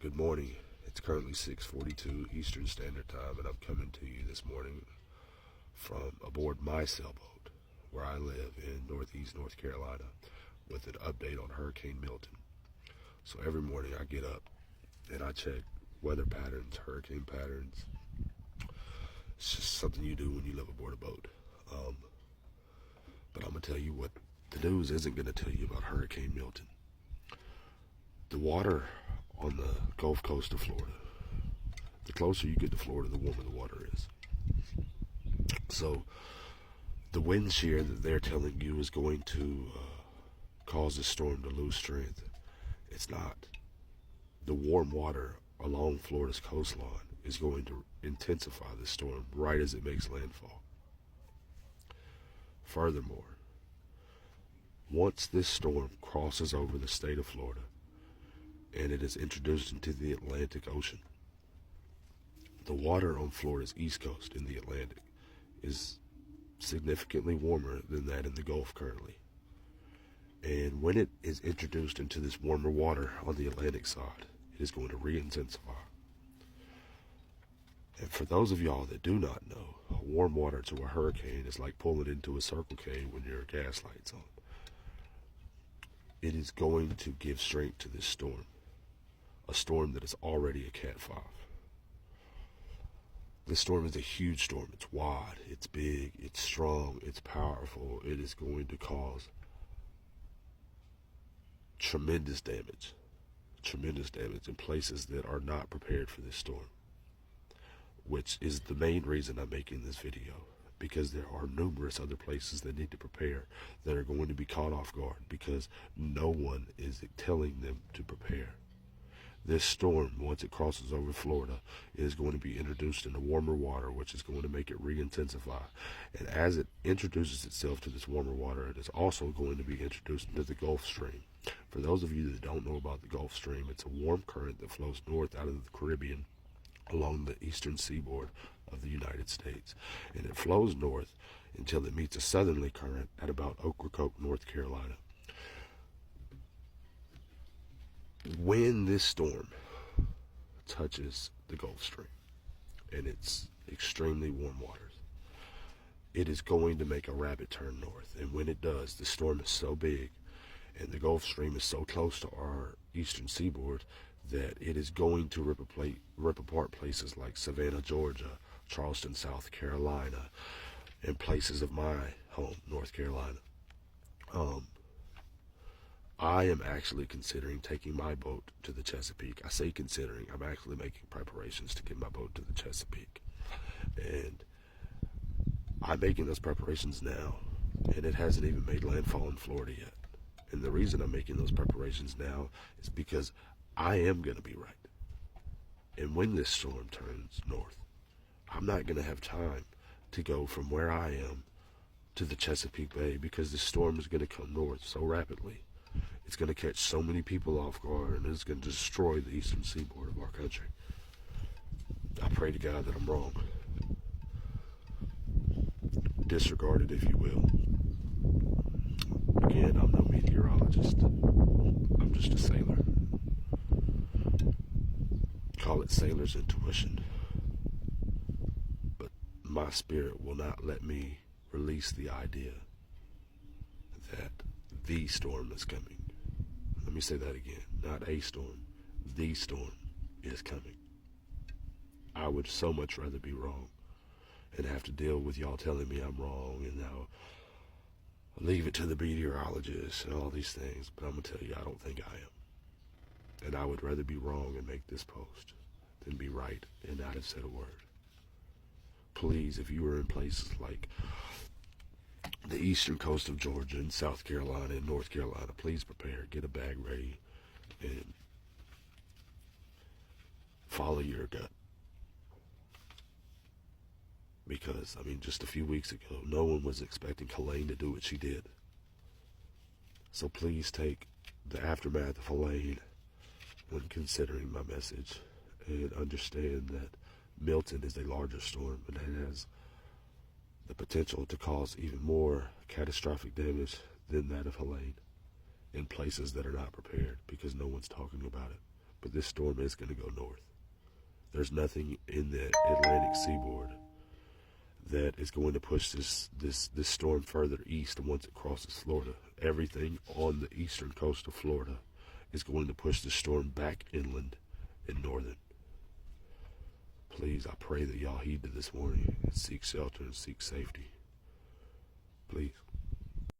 Good morning. It's currently 6:42 Eastern Standard Time, and I'm coming to you this morning from aboard my sailboat where I live in Northeast North Carolina with an update on Hurricane Milton. So every morning I get up and I check weather patterns, hurricane patterns. It's just something you do when you live aboard a boat. But I'm going to tell you what the news isn't going to tell you about Hurricane Milton. The water on the Gulf Coast of Florida, the closer you get to Florida, the warmer the water is. So the wind shear that they're telling you is going to cause the storm to lose strength, it's not. The warm water along Florida's coastline is going to intensify the storm right as it makes landfall. Furthermore, once this storm crosses over the state of Florida and it is introduced into the Atlantic Ocean, the water on Florida's east coast in the Atlantic is significantly warmer than that in the Gulf currently. And when it is introduced into this warmer water on the Atlantic side, it is going to re-intensify. And for those of y'all that do not know, warm water to a hurricane is like pulling into a Circle K when your gas light's on. It is going to give strength to this storm, a storm that is already a Cat 5. This storm is a huge storm. It's wide, it's big, it's strong, it's powerful. It is going to cause tremendous damage in places that are not prepared for this storm, which is the main reason I'm making this video, because there are numerous other places that need to prepare that are going to be caught off guard because no one is telling them to prepare. This storm, once it crosses over Florida, is going to be introduced into warmer water, which is going to make it re-intensify. And as it introduces itself to this warmer water, it is also going to be introduced into the Gulf Stream. For those of you that don't know about the Gulf Stream, it's a warm current that flows north out of the Caribbean along the eastern seaboard of the United States. And it flows north until it meets a southerly current at about Ocracoke, North Carolina. When this storm touches the Gulf Stream and it's extremely warm waters, it is going to make a rapid turn north. And when it does, the storm is so big and the Gulf Stream is so close to our eastern seaboard that it is going to rip apart places like Savannah, Georgia, Charleston, South Carolina, and places of my home, North Carolina. I am actually considering taking my boat to the Chesapeake. I say considering, I'm actually making preparations to get my boat to the Chesapeake. And I'm making those preparations now, and it hasn't even made landfall in Florida yet. And the reason I'm making those preparations now is because I am going to be right. And when this storm turns north, I'm not going to have time to go from where I am to the Chesapeake Bay, because this storm is going to come north so rapidly. It's going to catch so many people off guard, and it's going to destroy the eastern seaboard of our country. I pray to God that I'm wrong. Disregard it if you will. Again, I'm no meteorologist. I'm just a sailor. Call it sailor's intuition. But my spirit will not let me release the idea that the storm is coming. Let me say that again. Not a storm. The storm is coming. I would so much rather be wrong and have to deal with y'all telling me I'm wrong, and now leave it to the meteorologists and all these things. But I'm going to tell you, I don't think I am. And I would rather be wrong and make this post than be right and not have said a word. Please, if you are in places like the eastern coast of Georgia and South Carolina and North Carolina, please prepare. Get a bag ready and follow your gut. Because, just a few weeks ago, no one was expecting Helene to do what she did. So please take the aftermath of Helene when considering my message, and understand that Milton is a larger storm and it has the potential to cause even more catastrophic damage than that of Helene in places that are not prepared, because no one's talking about it. but this storm is going to go north. There's nothing in the Atlantic seaboard that is going to push this storm further east once it crosses Florida. Everything on the eastern coast of Florida is going to push the storm back inland and northern. Please, I pray that y'all heed to this warning and seek shelter and seek safety. Please.